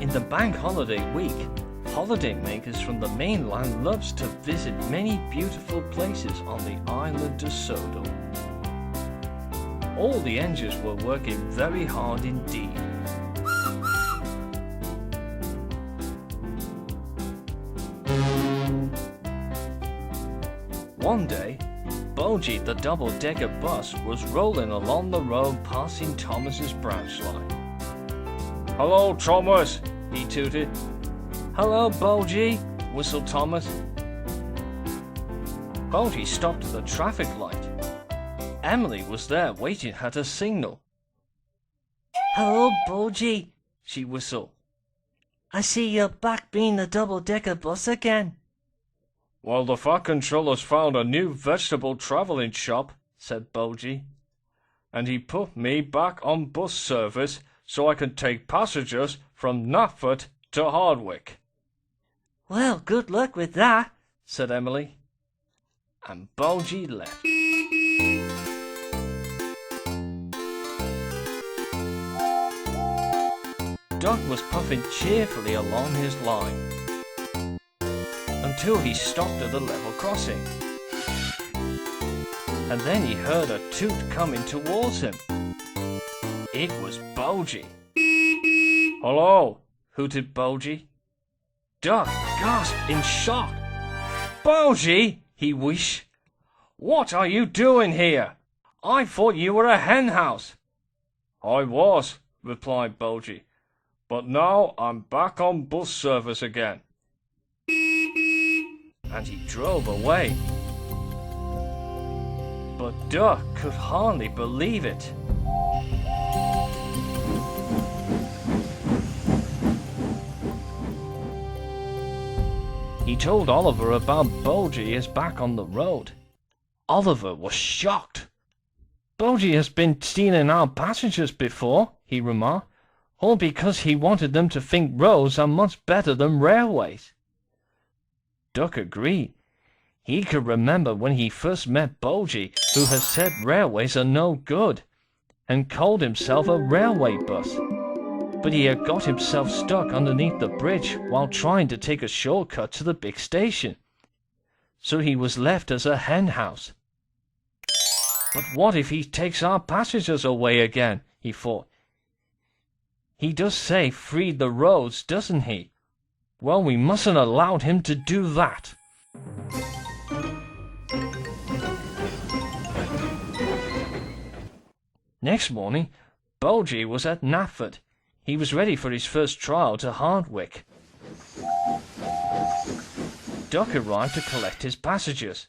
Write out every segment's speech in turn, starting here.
In the bank holiday week, holidaymakers from the mainland loves to visit many beautiful places on the island of Sodor. All the engines were working very hard indeed. One day, Bulgy, the double-decker bus, was rolling along the road passing Thomas's branch line. "Hello, Thomas," he tooted. "Hello, Bulgy," whistled Thomas. Bulgy stopped at the traffic light. Emily was there waiting at a signal. "Hello, Bulgy," she whistled. "I see you're back being the double-decker bus again." "Well, the fat controller's found a new vegetable travelling shop," said Bulgy, "and he put me back on bus service so I can take passengers from Knapford to Harwick." "Well, good luck with that," said Emily. And Bulgy left. Duck was puffing cheerfully along his line until he stopped at a level crossing. And then he heard a toot coming towards him. It was Bulgy. "Hello," hooted Bulgy. Duck gasped in shock. "Bulgy," he whished, "what are you doing here? I thought you were a hen house." "I was," replied Bulgy, "but now I'm back on bus service again." And he drove away. But Duck could hardly believe it. He told Oliver about Bulgy is back on the road. Oliver was shocked. "Bulgy has been stealing our passengers before," he remarked, "all because he wanted them to think roads are much better than railways." Duck agreed. He could remember when he first met Bulgy, who had said railways are no good, and called himself a railway bus. But he had got himself stuck underneath the bridge while trying to take a shortcut to the big station. So he was left as a hen house. "But what if he takes our passengers away again?" he thought. "He does say free the roads, doesn't he? Well, we mustn't allow him to do that." Next morning, Bulgy was at Knapford. He was ready for his first trial to Harwick. Duck arrived to collect his passengers.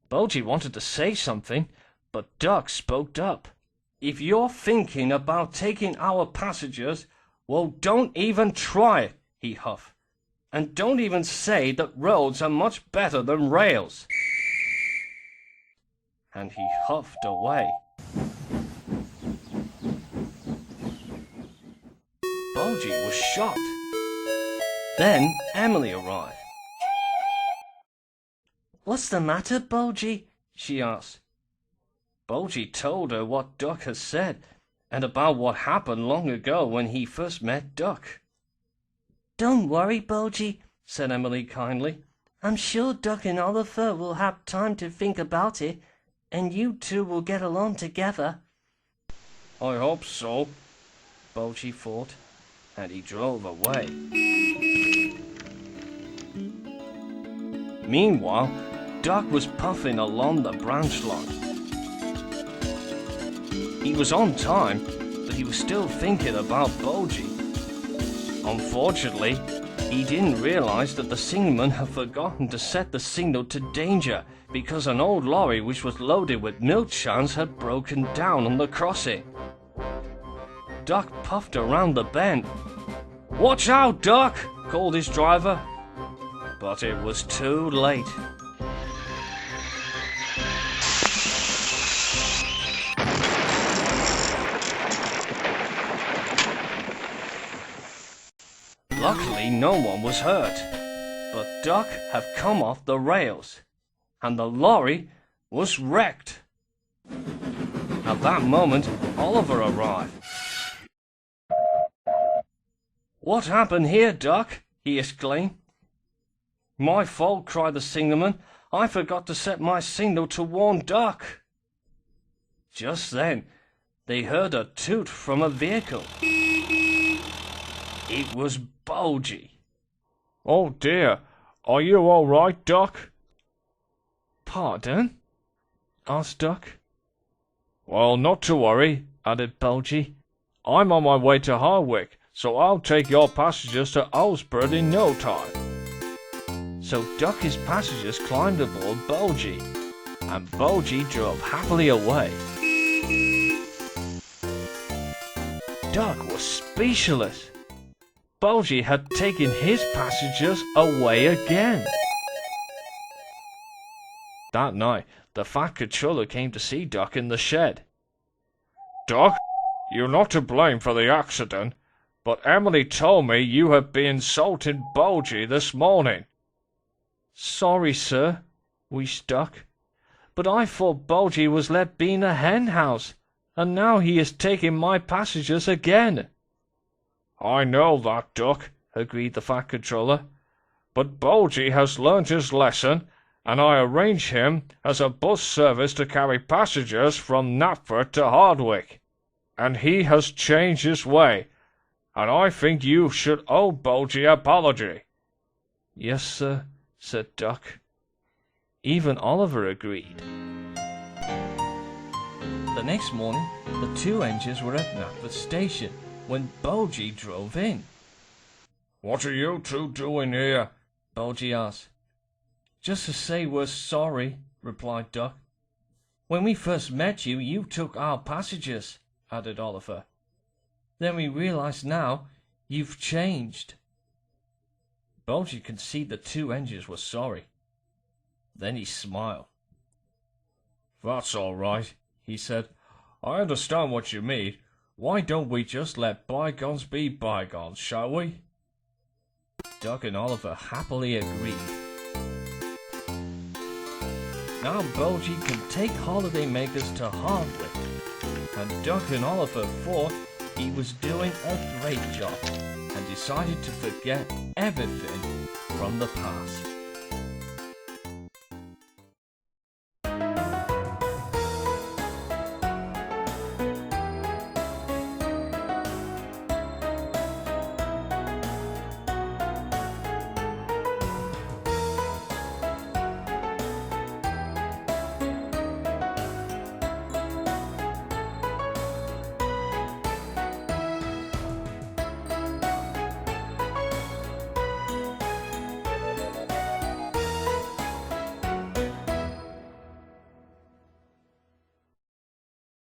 Bulgy wanted to say something, but Duck spoke up. "If you're thinking about taking our passengers, well, don't even try it," he huffed. "And don't even say that roads are much better than rails." And he huffed away. Bulgy was shocked. Then Emily arrived. "What's the matter, Bulgy?" she asked. Bulgy told her what Duck had said, and about what happened long ago when he first met Duck. "Don't worry, Bulgy," said Emily kindly. "I'm sure Duck and Oliver will have time to think about it, and you two will get along together." "I hope so," Bulgy thought, and he drove away. Meanwhile, Duck was puffing along the branch line. He was on time, but he was still thinking about Bulgy. Unfortunately, he didn't realize that the signalman had forgotten to set the signal to danger because an old lorry which was loaded with milk cans had broken down on the crossing. Duck puffed around the bend. "Watch out, Duck!" called his driver. But it was too late. Luckily, no one was hurt, but Duck had come off the rails, and the lorry was wrecked. At that moment, Oliver arrived. "What happened here, Duck?" he exclaimed. "My fault," cried the signalman. "I forgot to set my signal to warn Duck." Just then they heard a toot from a vehicle. It was Bulgy. "Oh dear, are you all right, Duck?" "Pardon?" asked Duck. "Well, not to worry," added Bulgy. "I'm on my way to Harwick, so I'll take your passengers to Owlsford in no time." So Duck's passengers climbed aboard Bulgy, and Bulgy drove happily away. Duck was speechless. Bulgy had taken his passengers away again. That night, the fat controller came to see Duck in the shed. "Duck, you're not to blame for the accident, but Emily told me you have been insulting Bulgy this morning." "Sorry, sir," wheezed Duck, "but I thought Bulgy was let be in a hen house, and now he is taking my passengers again." "I know that, Duck," agreed the fat controller, "but Bulgy has learnt his lesson, and I arranged him as a bus service to carry passengers from Knapford to Harwick, and he has changed his way, and I think you should owe Bulgy an apology." "Yes, sir," said Duck. Even Oliver agreed. The next morning, the two engines were at Knapford station when Bulgy drove in. "What are you two doing here?" Bulgy asked. "Just to say we're sorry," replied Duck. "When we first met you, you took our passengers," added Oliver. "Then we realize now you've changed." Bulgy could see the two engines were sorry. Then he smiled. "That's all right," he said. "I understand what you mean. Why don't we just let bygones be bygones, shall we?" Duck and Oliver happily agreed. Now Bulgy can take holidaymakers to Harwick, and Duck and Oliver thought he was doing a great job and decided to forget everything from the past.